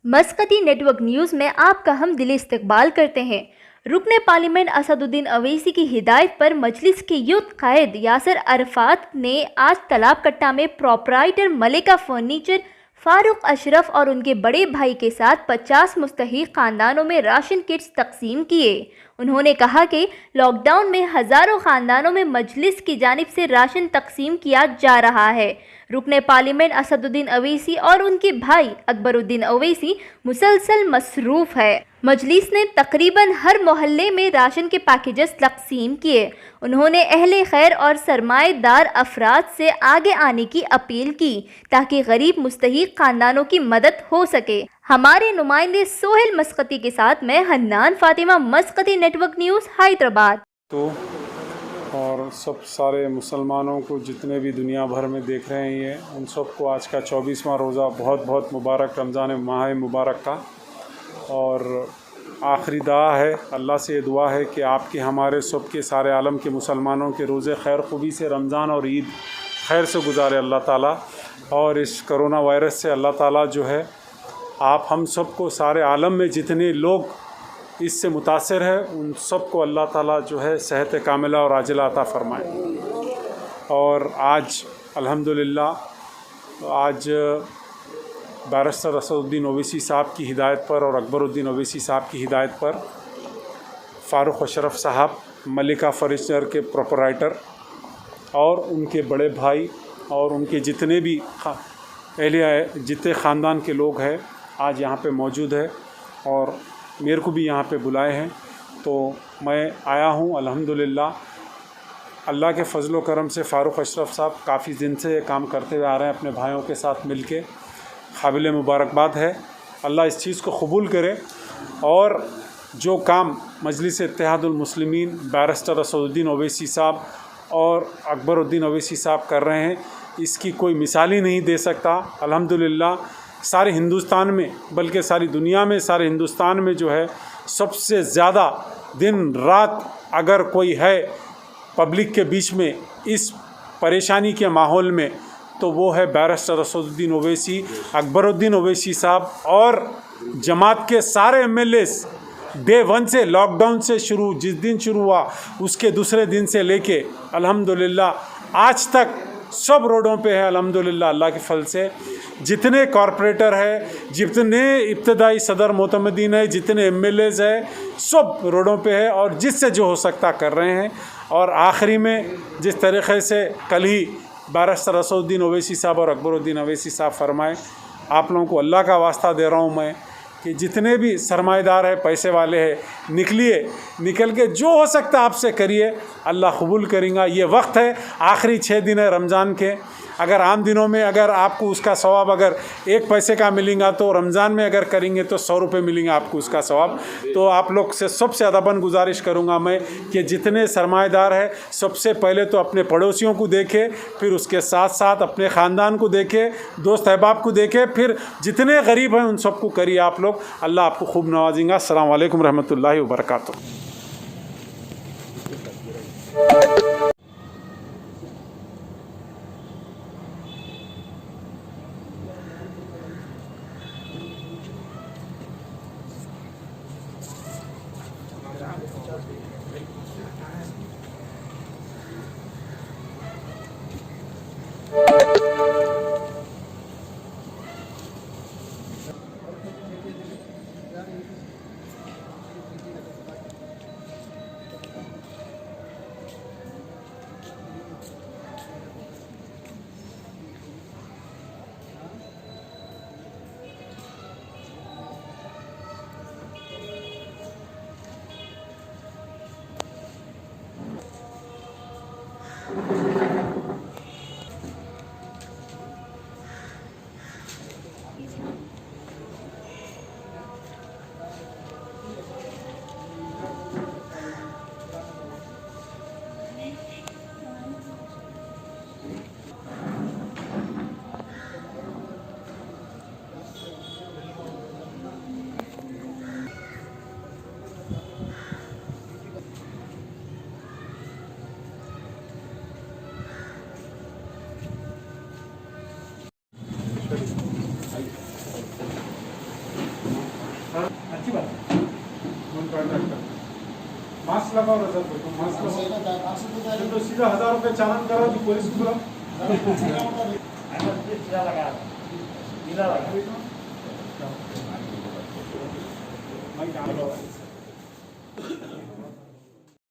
मस्कती network news में आपका हम दिली इस्तकबाल करते हैं। रुकने पार्लियामेंट असदुद्दीन अवैसी की हिदायत पर मजलिस के युद्ध कायद यासर अरफात ने आज तालाब कट्टा में प्रोपराइटर मलिका फर्नीचर फारूक अशरफ और उनके बड़े भाई के साथ 50 मुस्तहिक खानदानों में राशन किट्स तकसीम किए। उन्होंने कहा कि लॉकडाउन में हज़ारों खानदानों में मजलिस की जानिब से राशन तकसीम किया जा रहा है। रुकने पार्लियामेंट असदुद्दीन अवैसी और उनके भाई अकबरुद्दीन अवैसी मुसलसल मसरूफ़ है। मजलिस ने तकरीबन हर मोहल्ले में राशन के पैकेजेस तकसीम किए। उन्होंने अहले खैर और सरमाएदार अफराद से आगे आने की अपील की ताकि गरीब मुस्तहिक खानदानों की मदद हो सके। हमारे नुमाइंदे सोहेल मस्कती के साथ मैं हन्नान फातिमा, मस्कती नेटवर्क न्यूज़, हैदराबाद। तो और सब सारे मुसलमानों को जितने भी दुनिया भर में देख रहे हैं, ये उन सबको आज का 24वां रोज़ा बहुत बहुत मुबारक, रमज़ान माह मुबारक का। और आखिरी दुआ है, अल्लाह से ये दुआ है कि आपके हमारे सब के सारे आलम के मुसलमानों के रोज़े खैर खूबी से रमज़ान और ईद खैर से गुजारे अल्लाह ताला। और इस कोरोना वायरस से अल्लाह ताला जो है आप हम सब को, सारे आलम में जितने लोग इससे मुतासिर है, उन सब को अल्लाह ताला जो है सेहत कामिला और आजिला अता फ़रमाए। और आज अल्हम्दुलिल्लाह आज बैरिस्टर असदुद्दीन ओवैसी साहब की हिदायत पर और अकबरुद्दीन ओवैसी साहब की हिदायत पर फ़ारूक अशरफ साहब, मलिका फर्नीचर के प्रोपराइटर और उनके बड़े भाई और उनके जितने भी जितने ख़ानदान के लोग हैं आज यहाँ पे मौजूद है और मेरे को भी यहाँ पे बुलाए हैं। तो मैं आया हूँ अल्हम्दुलिल्लाह। अल्लाह के फ़ज़ल व करम से फ़ारूक अशरफ साहब काफ़ी दिन से ये काम करते हुए आ रहे हैं अपने भाइयों के साथ मिल के, काबिल मुबारकबाद है। अल्लाह इस चीज़ को कबूल करे और जो काम मजलिस इत्तेहादुल मुस्लिमीन बैरिस्टर असदुद्दीन ओवैसी साहब और अकबरुद्दीन ओवैसी साहब कर रहे हैं, इसकी कोई मिसाल ही नहीं दे सकता। अल्हम्दुलिल्लाह सारे हिंदुस्तान में, बल्कि सारी दुनिया में, सारे हिंदुस्तान में जो है सबसे ज़्यादा दिन रात अगर कोई है पब्लिक के बीच में इस परेशानी के माहौल में, तो वो है बैरिस्टर असदुद्दीन ओवैसी, अकबरुद्दीन ओवैसी साहब और जमात के सारे एमएलएस। डे 1 से, लॉकडाउन से शुरू, जिस दिन शुरू हुआ उसके दूसरे दिन से लेके अल्हम्दुलिल्लाह आज तक सब रोडों पे है अल्हम्दुलिल्लाह। अल्लाह के फल से जितने कॉरपोरेटर है, जितने इब्तदाई सदर मोतमदीन है, जितने एमएलएज है, सब रोडों पे है और जिससे जो हो सकता कर रहे हैं। और आखिरी में जिस तरीक़े से कल ही बैरिस्टर असदुद्दीन ओवैसी साहब और अकबरुद्दीन ओवैसी साहब फरमाए, आप लोगों को अल्लाह का वास्ता दे रहा हूँ मैं कि जितने भी सरमाएदार है, पैसे वाले हैं, निकल के जो हो सकता आपसे करिए, अल्लाह कबूल करेगा। ये वक्त है, आखिरी 6 दिन है रमज़ान के। अगर आम दिनों में अगर आपको उसका सवाब अगर 1 पैसे का मिलेगा, तो रमज़ान में अगर करेंगे तो 100 रुपये मिलेंगे आपको उसका सवाब। तो आप लोग से सबसे अदबन गुजारिश करूँगा मैं कि जितने सरमाएदार है, सबसे पहले तो अपने पड़ोसियों को देखे, फिर उसके साथ साथ अपने ख़ानदान को देखे, दोस्त अहबाब को देखे, फिर जितने गरीब हैं उन सबको करिए आप लोग। अल्लाह आपको खूब नवाजेगा। अस्सलामु अलैकुम रहमतुल्लाहि व बरकातुहू। अच्छी बात मास्क लगाओ रजत भाई, तुम मास्क लगाओ तो सीधा 1000 रुपये चालान करो जो पुलिस को लगा